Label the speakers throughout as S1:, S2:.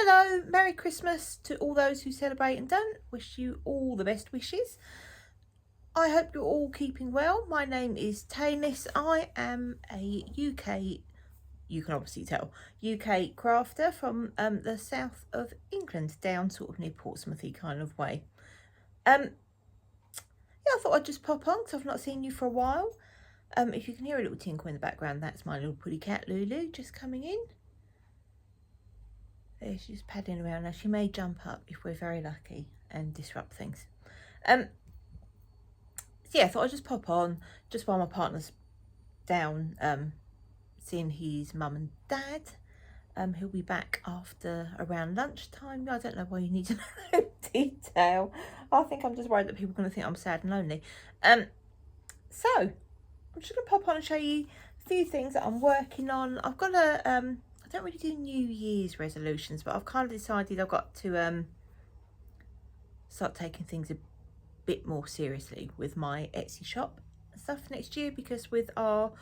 S1: Hello, Merry Christmas to all those who celebrate and don't. Wish you all the best wishes. I hope you're all keeping well. My name is Tanis. I am a UK, you can obviously tell, UK crafter from the south of England, down sort of near Portsmouthy kind of way. Yeah, I thought I'd just pop on because I've not seen you for a while. If you can hear a little tinkle in the background, that's my little pretty cat Lulu just coming in. There, she's paddling around now. She may jump up if we're very lucky and disrupt things. So yeah, I thought I'd just pop on just while my partner's down seeing his mum and dad. He'll be back after around lunchtime. I don't know why you need to know that detail. I think I'm just worried that people are going to think I'm sad and lonely. So I'm just going to pop on and show you a few things that I'm working on. I've got a I don't really do New Year's resolutions, but I've kind of decided I've got to start taking things a bit more seriously with my Etsy shop and stuff next year, because with our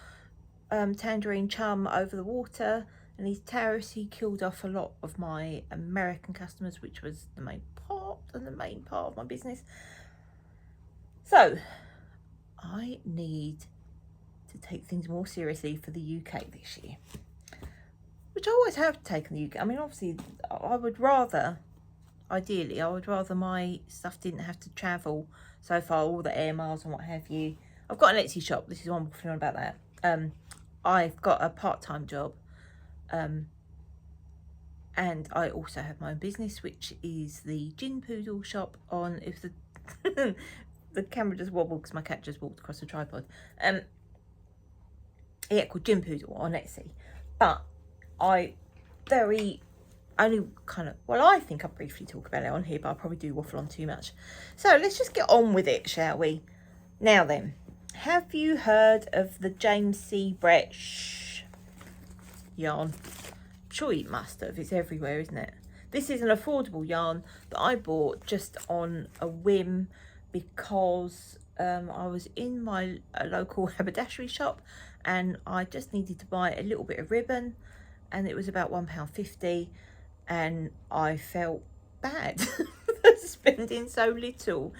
S1: tangerine chum over the water and his tariffs, he killed off a lot of my American customers, which was the main part of my business. So I need to take things more seriously for the UK this year, which I always have taken the UK. I mean, obviously, ideally, I would rather my stuff didn't have to travel so far, all the air miles and what have you. I've got an Etsy shop. This is why I'm waffling on about that. I've got a part-time job. And I also have my own business, which is the Gin Poodle shop on, if the the camera just wobbled because my cat just walked across the tripod. Yeah, called Gin Poodle on Etsy. But I think I briefly talk about it on here, but I'll probably do waffle on too much. So let's just get on with it, shall we? Now then, have you heard of the James C. Brit Sshhhh yarn? I'm sure you must have. It's everywhere, isn't it? This is an affordable yarn that I bought just on a whim because I was in my local haberdashery shop and I just needed to buy a little bit of ribbon, and it was about £1.50, and I felt bad for spending so little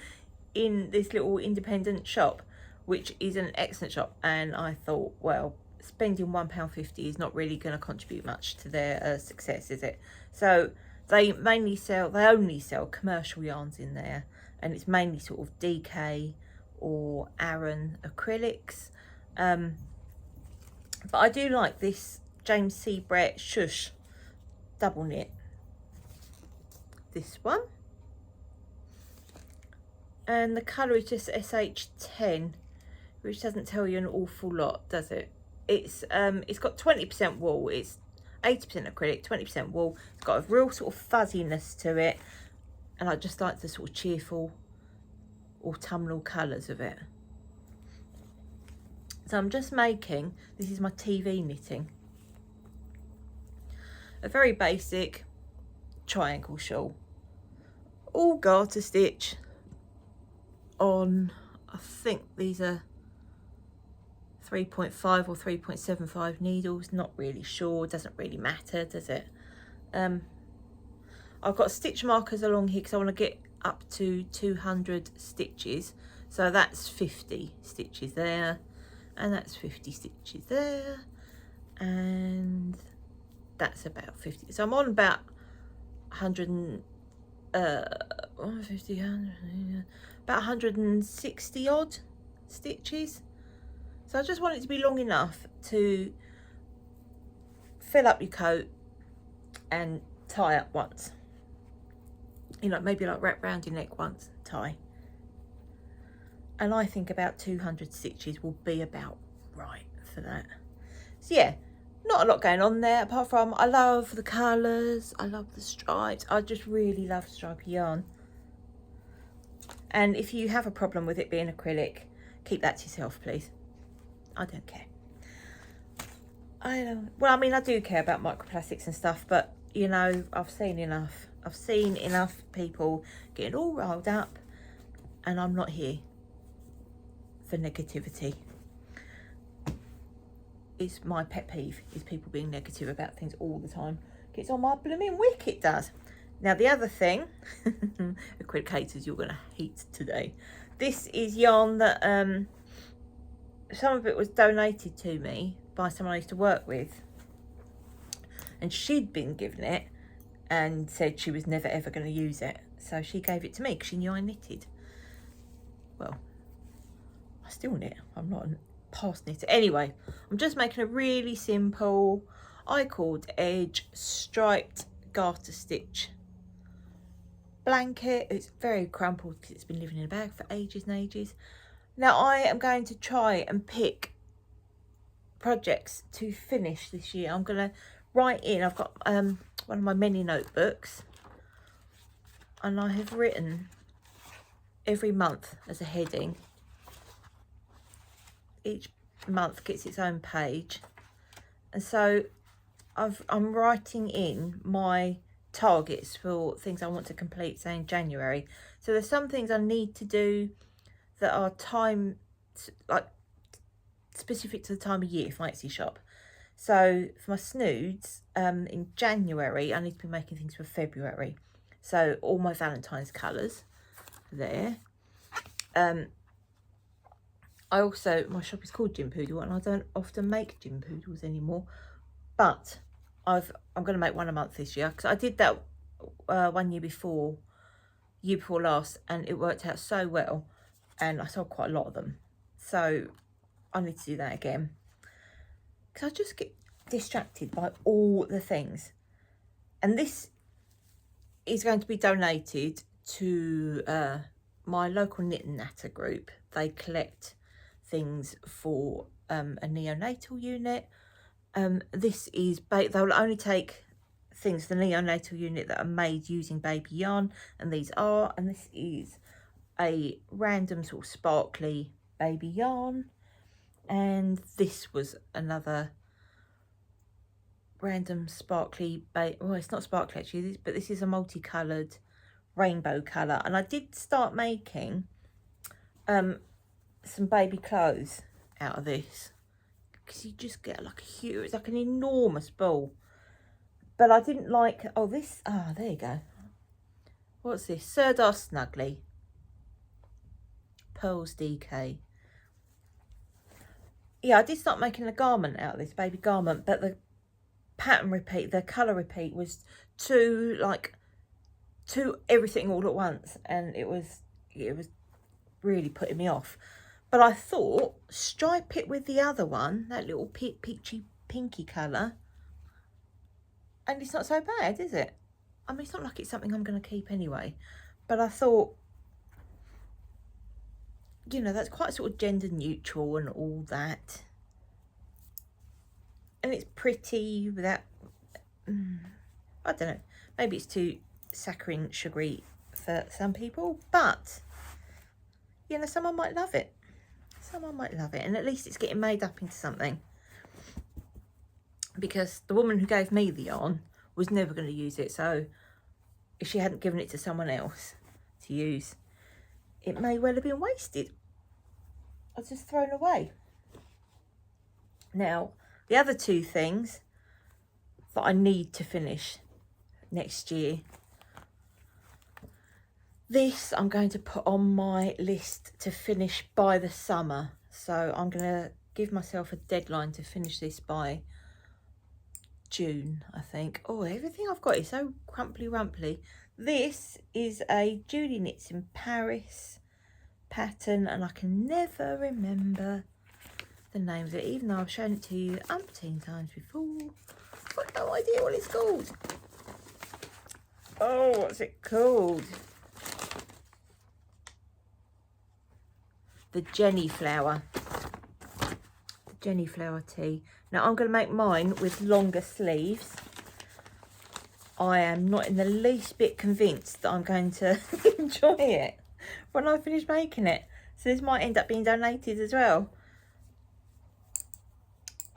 S1: in this little independent shop, which is an excellent shop. And I thought, well, spending £1.50 is not really going to contribute much to their success, is it? So they only sell commercial yarns in there, and it's mainly sort of DK or Aran acrylics. But I do like this James C. Brit Sshhhh double knit, this one, and the colour is just SH10, which doesn't tell you an awful lot, does it? It's got 20% wool, it's 80% acrylic, 20% wool. It's got a real sort of fuzziness to it, and I just like the sort of cheerful autumnal colours of it. So I'm just making, this is my TV knitting, a very basic triangle shawl, all garter stitch on, I think these are 3.5 or 3.75 needles, not really sure, doesn't really matter, does it? I've got stitch markers along here because I want to get up to 200 stitches, so that's 50 stitches there, and that's 50 stitches there, and that's about 50. So I'm on about 150, about 160 odd stitches. So I just want it to be long enough to fill up your coat and tie up once. You know, maybe like wrap round your neck once, tie. And I think about 200 stitches will be about right for that. So yeah, not a lot going on there, apart from I love the colours, I love the stripes. I just really love stripy yarn. And if you have a problem with it being acrylic, keep that to yourself, please. I don't care. Well, I mean, I do care about microplastics and stuff, but you know, I've seen enough. I've seen enough people getting all riled up, and I'm not here for negativity. It's my pet peeve, is people being negative about things all the time. Gets on my blooming wick, it does. Now the other thing, accreditors you're going to hate today. This is yarn that some of it was donated to me by someone I used to work with. And she'd been given it and said she was never ever going to use it. So she gave it to me because she knew I knitted. Well, I still knit. I'm not a past knitter. Anyway, I'm just making a really simple I-cord edge striped garter stitch blanket. It's very crumpled because it's been living in a bag for ages and ages. Now I am going to try and pick projects to finish this year. I'm going to write in, I've got one of my many notebooks, and I have written every month as a heading. Each month gets its own page, and so I'm writing in my targets for things I want to complete, say in January. So there's some things I need to do that are time, like specific to the time of year for my Etsy shop. So for my snoods, in January I need to be making things for February. So all my Valentine's colours there. I also, my shop is called Gin Poodle, and I don't often make Gin Poodles anymore, but I'm going to make one a month this year, because I did that year before last, and it worked out so well, and I sold quite a lot of them. So I need to do that again, because I just get distracted by all the things. And this is going to be donated to my local knit and natter group. They collect things for a neonatal unit. This is, they'll only take things for the neonatal unit that are made using baby yarn, and these are, and this is a random sort of sparkly baby yarn, and this was another random sparkly, well, it's not sparkly actually, but this is a multicoloured rainbow colour. And I did start making some baby clothes out of this, because you just get like a huge, it's like an enormous ball. But I didn't like, oh this, there you go. What's this? Sirdar Snuggly. Pearls DK. Yeah, I did start making a garment out of this, baby garment, but the pattern repeat, the colour repeat was too everything all at once, and it was really putting me off. But I thought, stripe it with the other one, that little peachy pinky colour, and it's not so bad, is it? I mean, it's not like it's something I'm going to keep anyway, but I thought, you know, that's quite sort of gender neutral and all that, and it's pretty without, I don't know, maybe it's too saccharine, sugary for some people, but you know, someone might love it. Someone might love it, and at least it's getting made up into something, because the woman who gave me the yarn was never going to use it. So if she hadn't given it to someone else to use, it may well have been wasted or just thrown away. Now, the other two things that I need to finish next year, this I'm going to put on my list to finish by the summer. So I'm going to give myself a deadline to finish this by June, I think. Oh, everything I've got is so crumply rumply. This is a Julie Knits in Paris pattern, and I can never remember the name of it, even though I've shown it to you umpteen times before. I've got no idea what it's called. Oh, what's it called? The Jenny Flower. The Jenny Flower tee. Now I'm going to make mine with longer sleeves. I am not in the least bit convinced that I'm going to enjoy it when I finish making it. So this might end up being donated as well.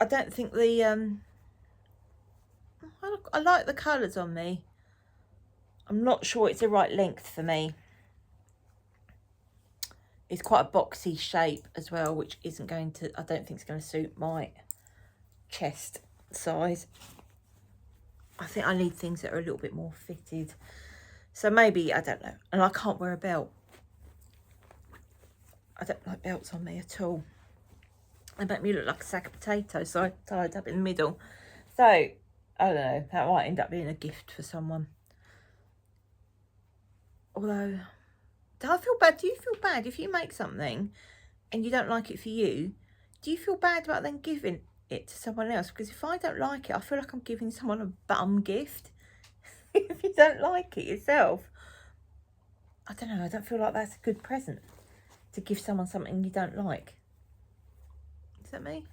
S1: I don't think the I like the colours on me. I'm not sure it's the right length for me. It's quite a boxy shape as well, which isn't going to, I don't think it's going to suit my chest size. I think I need things that are a little bit more fitted. So maybe, I don't know. And I can't wear a belt. I don't like belts on me at all. They make me look like a sack of potatoes, so I tied up in the middle. So, I don't know. That might end up being a gift for someone. Although, do I feel bad? Do you feel bad if you make something and you don't like it for you? Do you feel bad about then giving it to someone else? Because if I don't like it, I feel like I'm giving someone a bum gift. If you don't like it yourself, I don't know. I don't feel like that's a good present to give someone something you don't like. Is that me?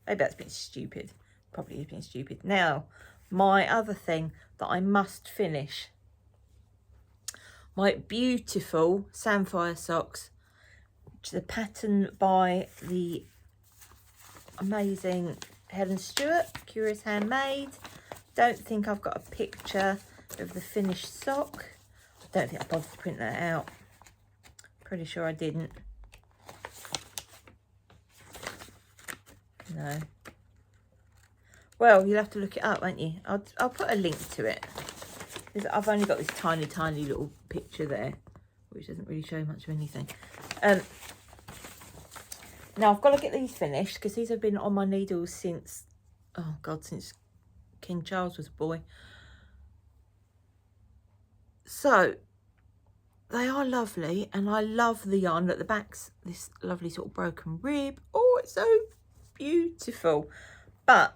S1: Maybe that's been stupid. Probably has been stupid. Now, my other thing that I must finish. My beautiful Samphire socks, which is a pattern by the amazing Helen Stewart, Curious Handmade. Don't think I've got a picture of the finished sock. I don't think I bothered to print that out. Pretty sure I didn't. No. Well, you'll have to look it up, won't you? I'll put a link to it. I've only got this tiny, tiny little picture there, which doesn't really show much of anything. Now, I've got to get these finished, because these have been on my needles since, oh God, since King Charles was a boy. So, they are lovely, and I love the yarn at the back's this lovely sort of broken rib. Oh, it's so beautiful. But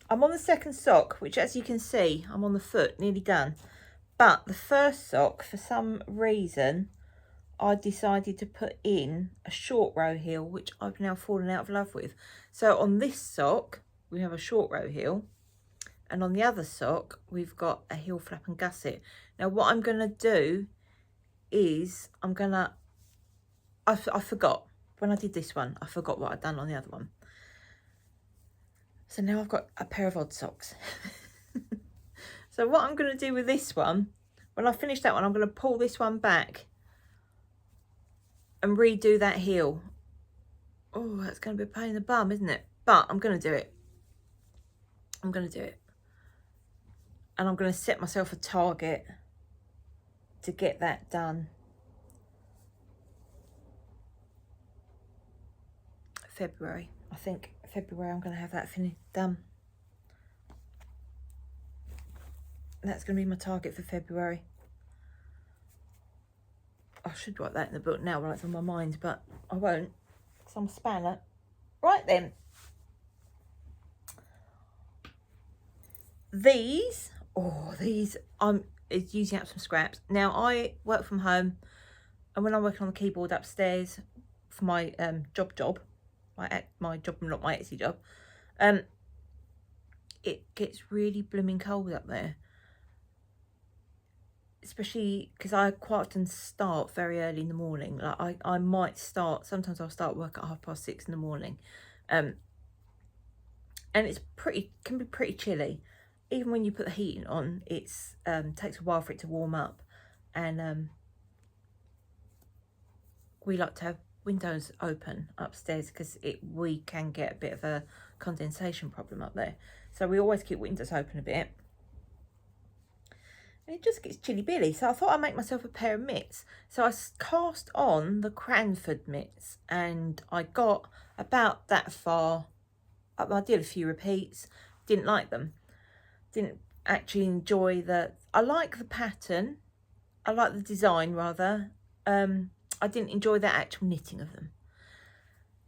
S1: I'm on the second sock, which, as you can see, I'm on the foot, nearly done. But the first sock, for some reason, I decided to put in a short row heel, which I've now fallen out of love with. So on this sock, we have a short row heel. And on the other sock, we've got a heel flap and gusset. Now, what I'm going to do is I forgot. When I did this one, I forgot what I'd done on the other one. So now I've got a pair of odd socks. So what I'm going to do with this one, when I finish that one, I'm going to pull this one back and redo that heel. Oh, that's going to be a pain in the bum, isn't it? But I'm going to do it. I'm going to do it. And I'm going to set myself a target to get that done. February. I think February I'm going to have that finished, done. That's going to be my target for February. I should write that in the book now while it's on my mind, but I won't, because I'm a spanner. Right then. These, I'm using up some scraps. Now, I work from home, and when I'm working on the keyboard upstairs for my job, my job, not my Etsy job, it gets really blooming cold up there. Especially because I quite often start very early in the morning. Like I might start, sometimes I'll start work at 6:30 in the morning. And it's can be pretty chilly. Even when you put the heating on, it's takes a while for it to warm up. And we like to have windows open upstairs because we can get a bit of a condensation problem up there. So we always keep windows open a bit. And it just gets chilly-billy. So I thought I'd make myself a pair of mitts. So I cast on the Cranford mitts, and I got about that far. I did a few repeats, didn't like them. Didn't actually enjoy I like the pattern. I like the design, rather. I didn't enjoy the actual knitting of them.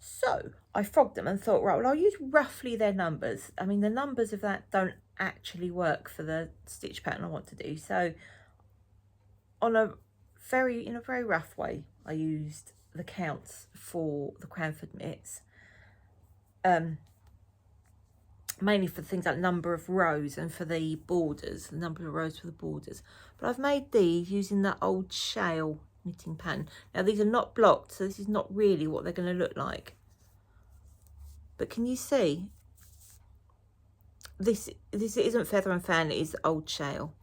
S1: So I frogged them and thought, right, well, I'll use roughly their numbers. I mean, the numbers of that don't actually work for the stitch pattern I want to do. So in a very rough way, I used the counts for the Cranford mitts. Mainly for things like number of rows and for the borders, the number of rows for the borders. But I've made these using that old shale knitting pattern. Now, these are not blocked, so this is not really what they're going to look like. But can you see? This isn't feather and fan, it is old shale.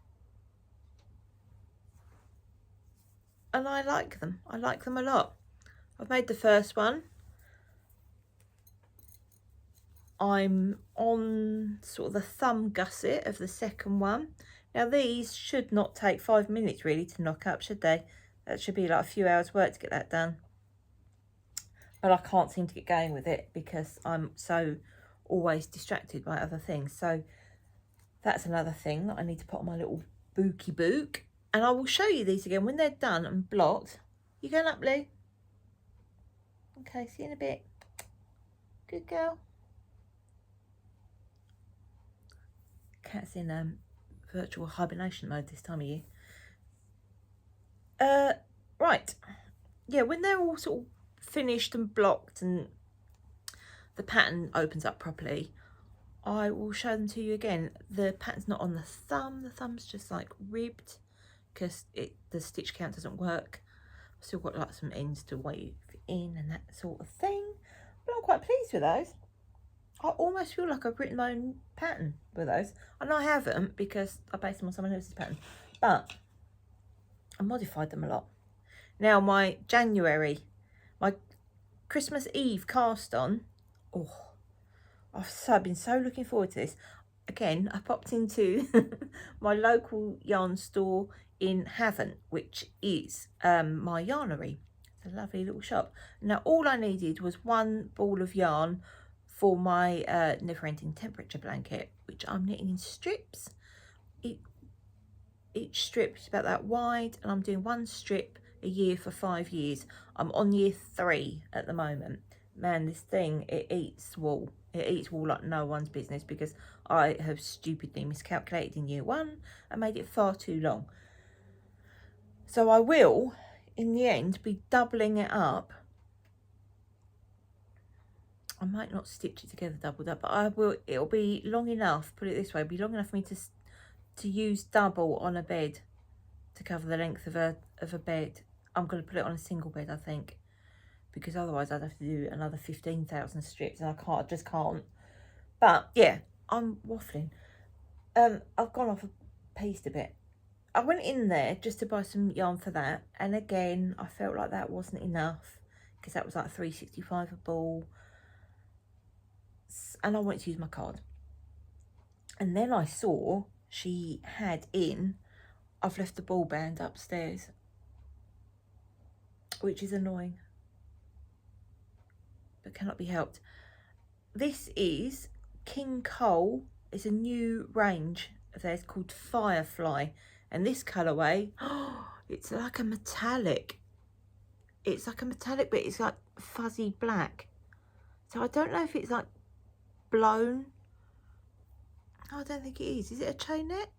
S1: And I like them. I like them a lot. I've made the first one. I'm on sort of the thumb gusset of the second one. Now these should not take 5 minutes really to knock up, should they? That should be like a few hours work to get that done. But I can't seem to get going with it because I'm so always distracted by other things. So that's another thing that I need to put on my little booky book. And I will show you these again when they're done and blocked. You going up, Lou? Okay, see you in a bit. Good girl. Cat's in virtual hibernation mode this time of year. Right. Yeah, when they're all sort of finished and blocked and the pattern opens up properly, I will show them to you again. The pattern's not on the thumb's just like ribbed because the stitch count doesn't work. I've still got like some ends to wave in and that sort of thing, but I'm quite pleased with those. I almost feel like I've written my own pattern with those, and I haven't because I based them on someone else's pattern, but I modified them a lot. Now my Christmas Eve cast on, oh, I've been so looking forward to this. Again, I popped into my local yarn store in Havant, which is my Yarnery. It's a lovely little shop. Now all I needed was one ball of yarn for my never-ending temperature blanket, which I'm knitting in strips. Each strip is about that wide, and I'm doing one strip a year for 5 years. I'm on year 3 at the moment. Man, this thing, it eats wool. It eats wool like no one's business because I have stupidly miscalculated in year 1 and made it far too long. So I will, in the end, be doubling it up. I might not stitch it together doubled up, but I will. It'll be long enough, put it this way, it'll be long enough for me to use double on a bed to cover the length of a bed. I'm going to put it on a single bed, I think, because otherwise I'd have to do another 15,000 strips and I just can't. But yeah, I'm waffling. I've gone off a piece a bit. I went in there just to buy some yarn for that, and again I felt like that wasn't enough because that was like £3.65 a ball, and I wanted to use my card. And then I saw she had I've left the ball band upstairs, which is annoying, but cannot be helped. This is King Cole. It's a new range of theirs called Firefly, and this colourway, it's like a metallic. It's like a metallic, but it's like fuzzy black. So I don't know if it's like blown. Oh, I don't think it is. Is it a chain net?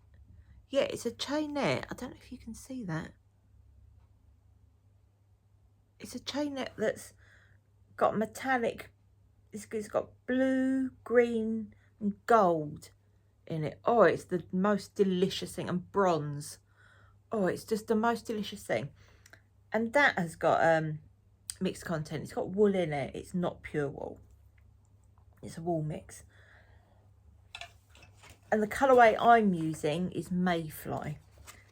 S1: Yeah, it's a chain net. I don't know if you can see that. It's a chain net that's got metallic. It's got blue, green and gold in it. Oh, it's the most delicious thing. And bronze. Oh, it's just the most delicious thing. And that has got mixed content. It's got wool in it. It's not pure wool. It's a wool mix. And the colourway I'm using is Mayfly.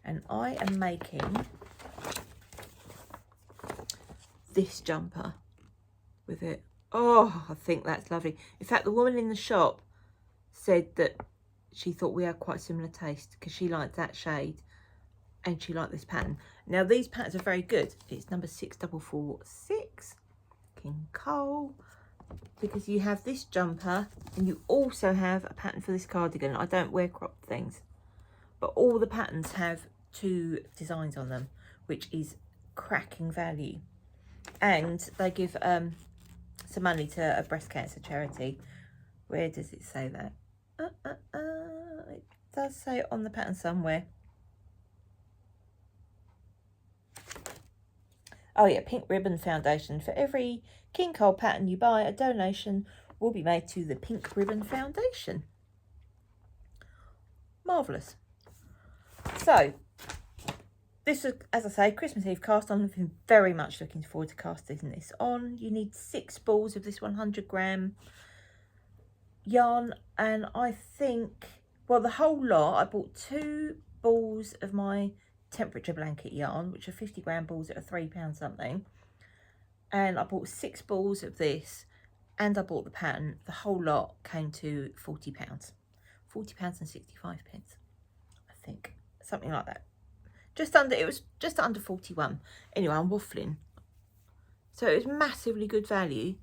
S1: And I am making this jumper with it. Oh, I think that's lovely. In fact, the woman in the shop said that she thought we had quite similar taste because she liked that shade and she liked this pattern. Now, these patterns are very good. It's number 6446, King Cole, because you have this jumper and you also have a pattern for this cardigan. I don't wear cropped things, but all the patterns have 2 designs on them, which is cracking value. And they give some money to a breast cancer charity. Where does it say that? It does say it on the pattern somewhere. Oh yeah, Pink Ribbon Foundation. For every King Cole pattern you buy, a donation will be made to the Pink Ribbon Foundation. Marvellous. So, this is, as I say, Christmas Eve cast on. I've been very much looking forward to casting this on. You need 6 balls of this 100-gram yarn. And I think, well, the whole lot, I bought 2 balls of my temperature blanket yarn, which are 50-gram balls that are £3 something. And I bought 6 balls of this. and I bought the pattern. The whole lot came to £40. £40 and 65 pence, I think. Something like that. Just under, it was just under 41. Anyway, I'm waffling. So it was massively good value.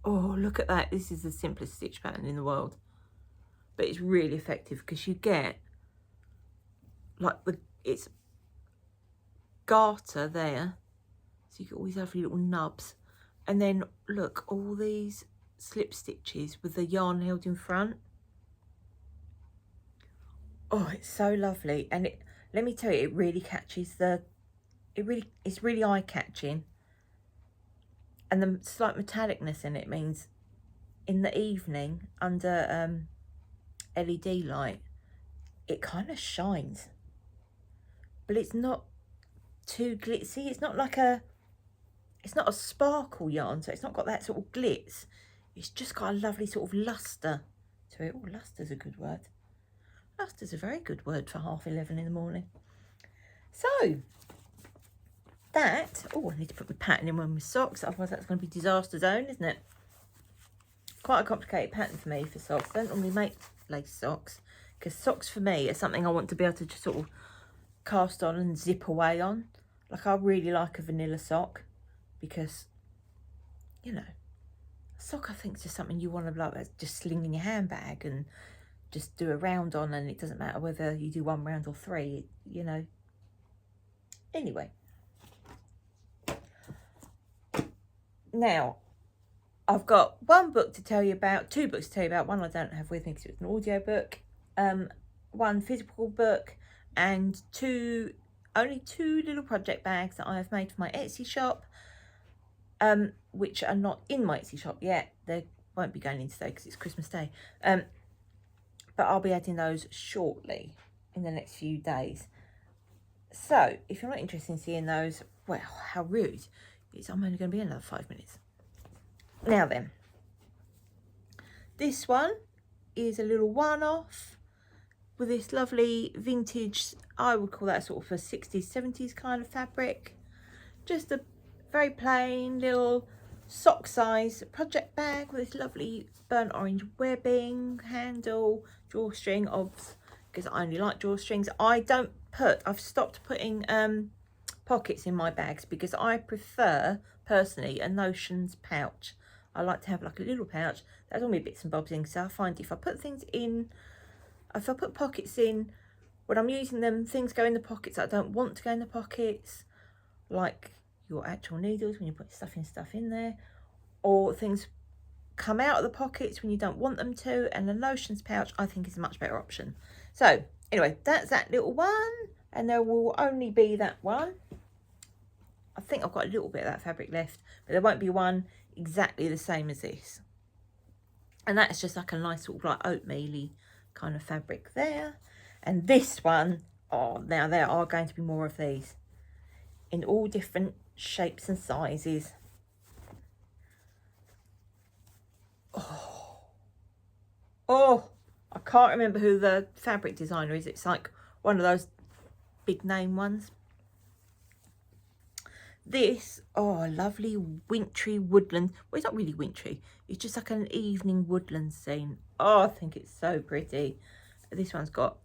S1: Oh, look at that. This is the simplest stitch pattern in the world. But it's really effective because you get like it's garter there. So you get all these lovely little nubs. And then look, all these slip stitches with the yarn held in front. Oh, it's so lovely. And it, let me tell you, it really catches it's really eye-catching. And the slight metallicness in it means in the evening under LED light, it kind of shines. But it's not too glitzy. It's not like it's not a sparkle yarn, so it's not got that sort of glitz. It's just got a lovely sort of luster to it. Oh, luster's a good word. Luster's a very good word for 11:30 in the morning. So that, oh, I need to put my pattern in with my socks, otherwise that's going to be disaster zone, isn't it? Quite a complicated pattern for me for socks. I don't normally make lace socks, because socks for me are something I want to be able to just sort of cast on and zip away on. Like, I really like a vanilla sock, because, you know, a sock I think is just something you want to like just sling in your handbag and just do a round on, and it doesn't matter whether you do 1 round or 3, you know. Anyway, now I've got 1 book to tell you about, 2 books to tell you about. One I don't have with me because it's an audio book, 1 physical book, and only 2 little project bags that I have made for my Etsy shop, which are not in my Etsy shop yet. They won't be going in today because it's Christmas Day, but I'll be adding those shortly in the next few days. So if you're not interested in seeing those, well, how rude. I'm only going to be another 5 minutes. Now then, this one is a little one-off with this lovely vintage, I would call that sort of a 60s, 70s kind of fabric. Just a very plain little sock size project bag with this lovely burnt orange webbing, handle, drawstring, obs, because I only like drawstrings. I've stopped putting pockets in my bags because I prefer, personally, a notions pouch. I like to have like a little pouch that's all my bits and bobs in, so I find if I put things in, if I put pockets in, when I'm using them, things go in the pockets that I don't want to go in the pockets, like your actual needles when you put stuff in there, or things come out of the pockets when you don't want them to, and the notions pouch I think is a much better option. So anyway, that's that little one, and there will only be that one. I think I've got a little bit of that fabric left, but there won't be one exactly the same as this. And that's just like a nice sort of like oatmeal-y kind of fabric there. And this one, oh, now there are going to be more of these in all different shapes and sizes. Oh, I can't remember who the fabric designer is. It's like one of those big name ones. This, oh, a lovely wintry woodland. Well, it's not really wintry. It's just like an evening woodland scene. Oh, I think it's so pretty. This one's got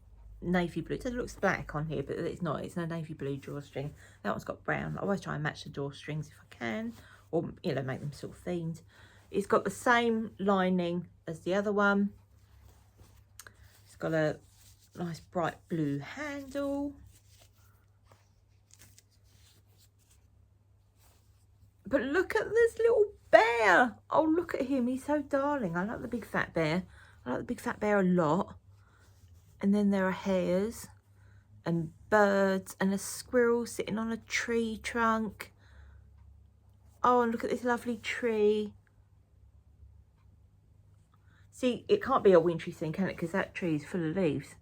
S1: navy blue. It looks black on here, but it's not. It's a navy blue drawstring. That one's got brown. I always try and match the drawstrings if I can, or, you know, make them sort of themed. It's got the same lining as the other one. It's got a nice bright blue handle. But look at this little bear. Oh, look at him. He's so darling. I like the big fat bear. I like the big fat bear a lot. And then there are hares and birds and a squirrel sitting on a tree trunk. Oh, and look at this lovely tree. See, it can't be a wintry thing, can it? Because that tree is full of leaves.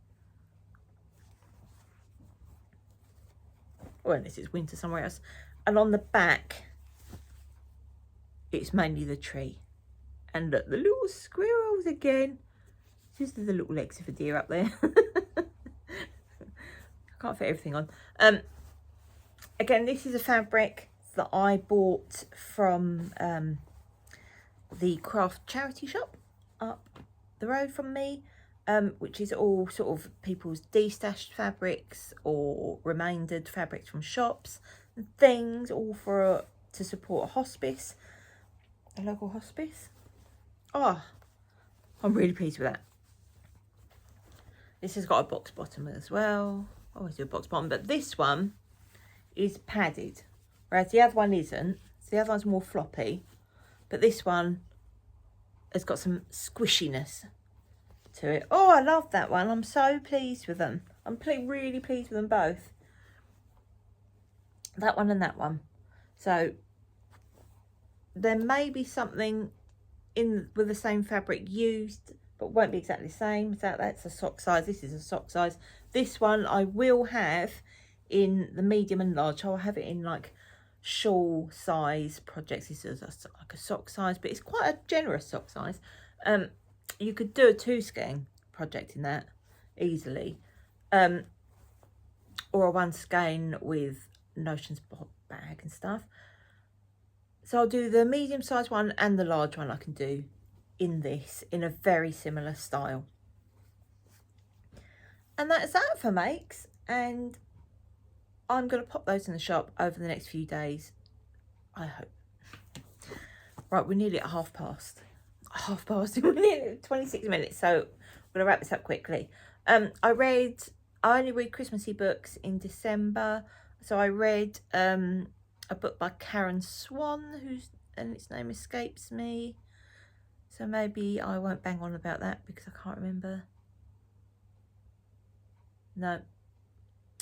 S1: Well, unless it's winter somewhere else. And on the back, it's mainly the tree. And look, the little squirrels again. Just the little legs of a deer up there. I can't fit everything on. Again, this is a fabric that I bought from the craft charity shop up the road from me, which is all sort of people's destashed fabrics or remaindered fabrics from shops and things, all to support a hospice, a local hospice. Oh, I'm really pleased with that. This has got a box bottom as well. I always do a box bottom, but this one is padded, whereas the other one isn't. So the other one's more floppy, but this one has got some squishiness to it. Oh, I love that one. I'm so pleased with them. I'm really pleased with them both. That one and that one. So there may be something in with the same fabric used, but won't be exactly the same. So that's a sock size. This is a sock size. This one I will have in the medium and large. I'll have it in like shawl size projects. This is like a sock size, but it's quite a generous sock size. You could do a 2 skein project in that easily, or a 1 skein with notions bag and stuff. So I'll do the medium size one and the large one I can do in this in a very similar style. And that's that for makes, and I'm going to pop those in the shop over the next few days, I hope. Right, we're nearly at half past. We're nearly at 26 minutes, so I'm going to wrap this up quickly. I only read Christmassy books in December, so I read a book by Karen Swan, and its name escapes me, so maybe I won't bang on about that because I can't remember. No,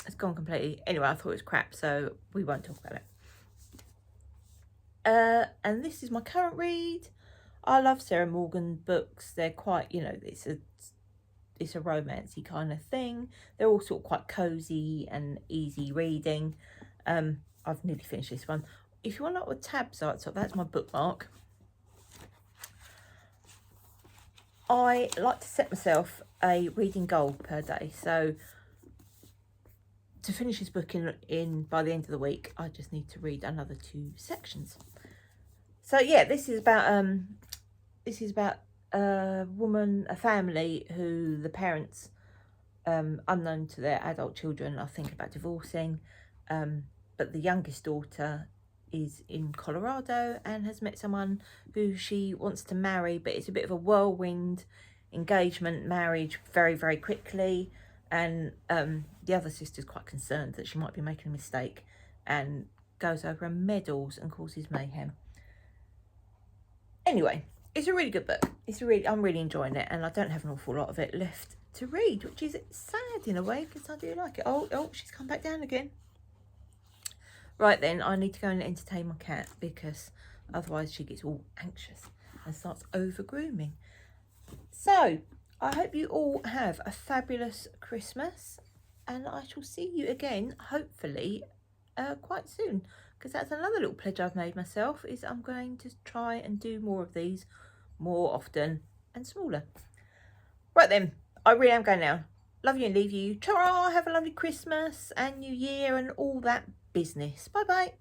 S1: it's gone completely. Anyway, I thought it was crap, so we won't talk about it. And this is my current read. I love Sarah Morgan books. They're quite, you know, it's a romancy kind of thing. They're all sort of quite cozy and easy reading. I've nearly finished this one. If you want to know what tabs are, so that's my bookmark. I like to set myself a reading goal per day. So to finish this book in by the end of the week, I just need to read another 2 sections. So yeah, this is about a family who the parents, unknown to their adult children, are thinking about divorcing. But the youngest daughter is in Colorado and has met someone who she wants to marry, but it's a bit of a whirlwind engagement, marriage very, very quickly. And the other sister's quite concerned that she might be making a mistake and goes over and meddles and causes mayhem. Anyway, it's a really good book. I'm really enjoying it, and I don't have an awful lot of it left to read, which is sad in a way because I do like it. Oh, she's come back down again. Right then, I need to go and entertain my cat because otherwise she gets all anxious and starts over grooming. So I hope you all have a fabulous Christmas, and I shall see you again hopefully quite soon, because that's another little pledge I've made myself, is I'm going to try and do more of these more often and smaller. Right then, I really am going now. Love you and leave you. Ta-ra, have a lovely Christmas and New Year and all that business. Bye bye.